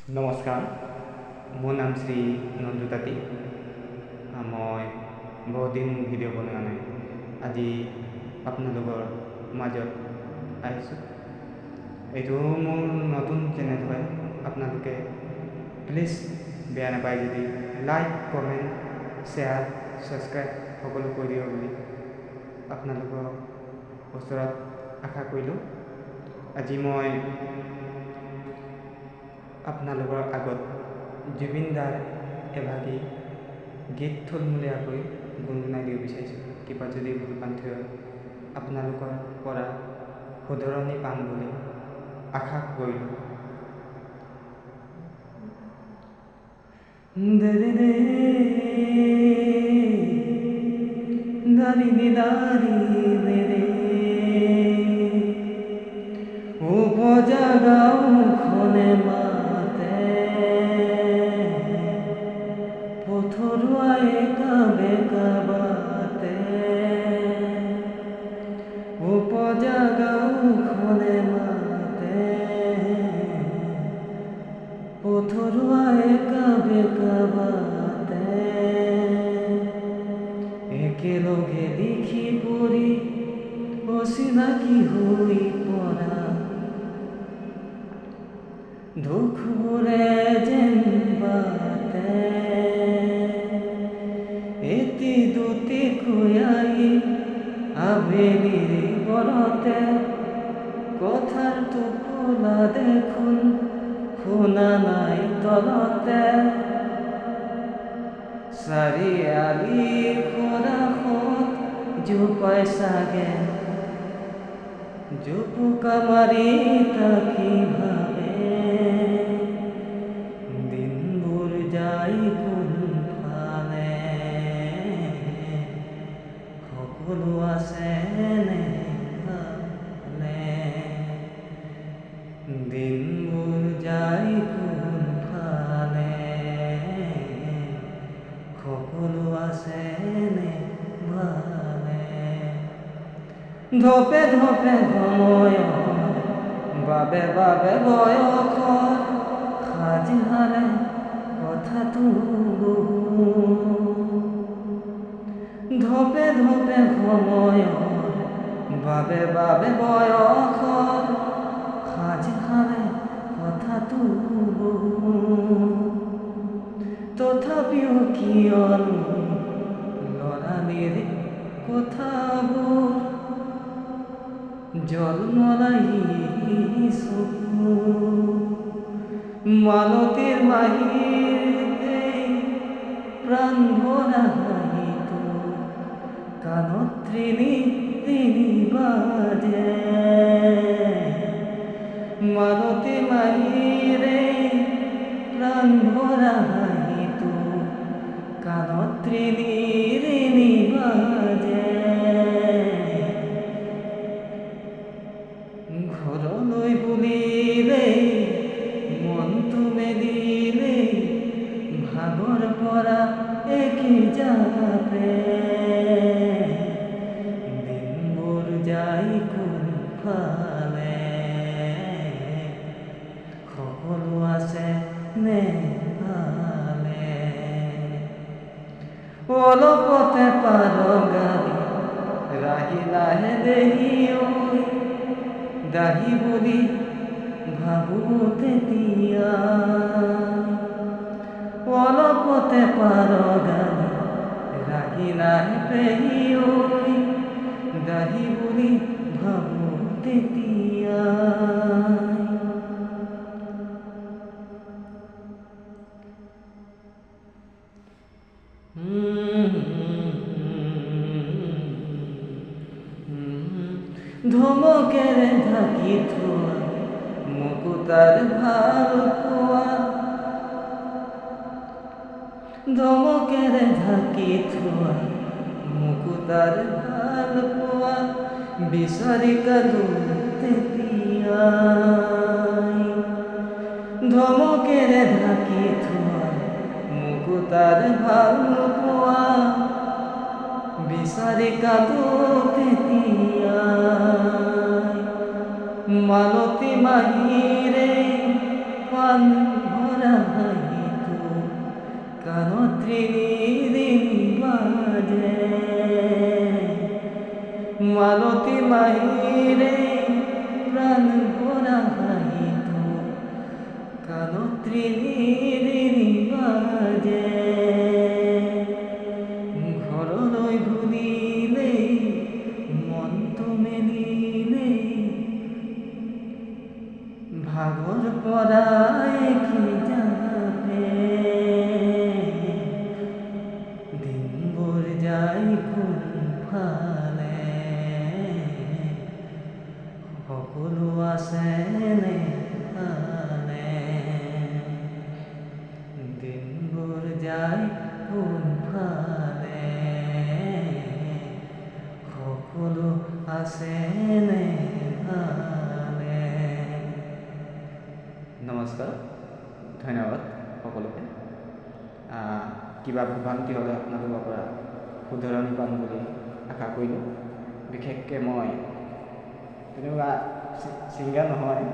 নমস্কাৰ, মোৰ নাম শ্ৰী নন্দু তাঁতী। মই বহুদিন ভিডিঅ' বনোৱা নাই। আজি আপোনালোকৰ মাজত আহিছোঁ। এইটো মোৰ নতুন চেনেল হয়। আপোনালোকে প্লিজ বেয়া নাপায় যদি লাইক, কমেণ্ট, শ্বেয়াৰ, ছাবস্ক্ৰাইব সকলো কৰি দিব বুলি আপোনালোকৰ ওচৰত আশা কৰিলোঁ। আজি মই আপোনালোকৰ আগত জুবিন দাৰ এভাগী গীত থুলমূলীয়াকৈ গুণগুণাই দিব বিচাৰিছোঁ। কিবা যদি ভুল ভ্ৰান্তি হয় আপোনালোকৰ পৰা শুধৰণি পাম বুলি আশা কৰিলোঁ। উপজাগাওঁখনে মাতে, পথৰুৱাই কাবে কাবাতে। উপজাগাওঁখনে মাতে, পথৰুৱাই কাবে কাবাতে। একেলগে দেখি পৰি অচিনাকি হৈ পৰা দুখবোৰে যেন বাতে। এটি দুটি খুয়াই আবেলিৰ বৰতে, কথাৰ টোপোলা দেখোন শুনা নাই তলতে। চাৰিআলি খৰাখত জোপাই চাগে, জোপোকা মাৰি তাকি ভাবে। দিনবোৰ যাই কোনফালে, সকলো আছে নে ভালে। দিনবোৰ যাই কোনফালে, সকলো আছে নে ভালে। ধপে ধপে সময়ৰ বাবে বাবে বয়সৰ সাজ হাৰে কথাটো বহু। ধপে ধপে সময়ৰ বাবে বাবে বয়সৰ সাজ হাৰে কথাটো বহু। তথাপিও কিয়নো ল'ৰালিৰ কথাবোৰ জলমলাই চকু। মালতীৰ মাহিতে প্ৰাণ ভৰা হাঁহিটো কাণত ত্ৰিনি ত্ৰিনি বাজে। মালতী মাহিৰে প্ৰাণ ভৰা হাঁহিটো কাণত ত্ৰিনি ত্ৰিনি বাজে। ঘৰলৈ বুলিলে মনটো মেলিলে, ভাগৰ পৰা একে যাতে। দিনবোৰ যাই কোনফালে, সকলো আছে নে ভালে। অলপতে পাৰ গাড়ী ৰাহি লাহে দেহি ঐ, দাহি বুলি ভাবোঁ তেতিয়া। অলপতে পাৰ গাড়ী ৰাহি লাহে পেহি ঐ, দাহি বুলি ভাবোঁ তেতিয়া। ধমকেৰে ঢাকি থোৱা মুকুতাৰ ভাল পোৱা। ধমকেৰে ঢাকি থোৱা মুকুতাৰ ভাল পোৱা, বিচাৰি কালো তেতিয়াই। ধমকেৰে ঢাকি থোৱা মুকুতাৰ ভাল পোৱা, বিচাৰি কালো তেতিয়াই। মালতী মাহিৰে পান ভৰা ভৰা হাইতো কাণত ত্ৰিনিদিন বাজে মালতী মাহিৰে প্ৰাণ ভৰা হাইতো কাণত ত্ৰিনিদিন বাজে ঘৰলৈ ঘূৰিলে মনটো মেলিলে ভাগৰ পৰাই যাবে দিনবোৰ যায় কোনফালে সকলো আছেনে ভালে দিনবোৰ যায় কোনফালে সকলো আছেনে ভালে। নমস্কাৰ, ধন্যবাদ সকলোকে। কিবা ভ্ৰান্তি হ'লে আপোনালোকৰ পৰা শুধৰণি পাম বুলি আশা কৰিলোঁ। বিশেষকৈ মই তেনেকুৱা ছিংগাৰ নহয়,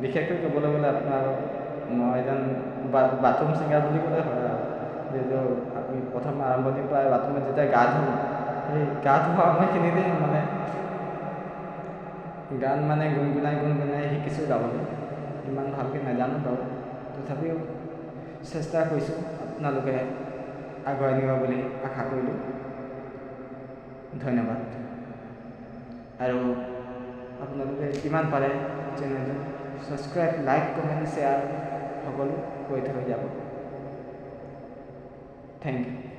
বিশেষকৈ ক'বলৈ গ'লে আপোনাৰ মই এজন বাথৰুম ছিংগাৰ বুলি ক'লে হয় আৰু যিহেতু আমি প্ৰথম আৰম্ভণিৰ পৰাই বাথৰুমত যেতিয়া গা ধুওঁ, সেই গা ধোৱা সময়খিনিতে মানে গান মানে গুণগুণাই শিকিছোঁ গাবলৈ। ইমান ভালকৈ নাজানো বাৰু, তথাপিও চেষ্টা কৰিছোঁ আপোনালোকে আগুৱাই নিব বুলি আশা কৰিলোঁ। ধন্যবাদ। আৰু আপোনালোকে যিমান পাৰে চেনেলটো ছাবস্ক্ৰাইব, লাইক, কমেণ্ট, শ্বেয়াৰ সকলো কৰি থৈ যাব। Thank U.